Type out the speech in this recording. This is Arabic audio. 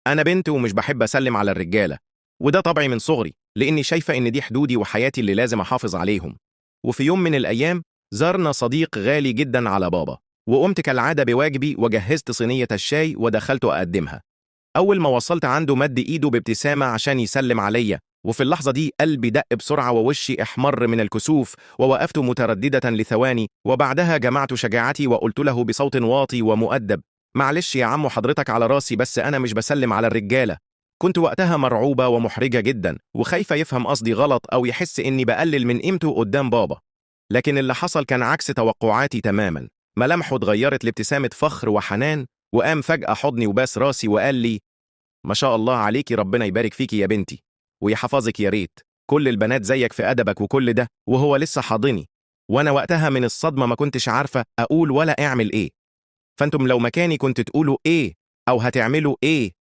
أنا بنت ومش بحب أسلم على الرجالة، وده طبعي من صغري لأني شايفة إن دي حدودي وحياتي اللي لازم أحافظ عليهم. وفي يوم من الأيام زارنا صديق غالي جدا على بابا، وقمت كالعادة بواجبي وجهزت صينية الشاي ودخلت أقدمها. أول ما وصلت عنده مد إيده بابتسامة عشان يسلم عليا، وفي اللحظة دي قلبي دق بسرعة ووشي احمر من الكسوف، ووقفت مترددة لثواني، وبعدها جمعت شجاعتي وقلت له بصوت واطي ومؤدب: معلش يا عم حضرتك على راسي، بس أنا مش بسلم على الرجالة. كنت وقتها مرعوبة ومحرجة جدا، وخايفة يفهم قصدي غلط أو يحس إني بقلل من قيمته قدام بابا. لكن اللي حصل كان عكس توقعاتي تماما. ملامحه اتغيرت لابتسامة فخر وحنان، وقام فجأة حضني وباس راسي وقال لي: ما شاء الله عليكي، ربنا يبارك فيكي يا بنتي، ويحفظك يا ريت. كل البنات زيك في أدبك وكل ده، وهو لسه حاضني. وأنا وقتها من الصدمة ما كنتش عارفة أقول ولا أعمل إيه. فأنتم لو مكاني كنت تقولوا إيه؟ أو هتعملوا إيه؟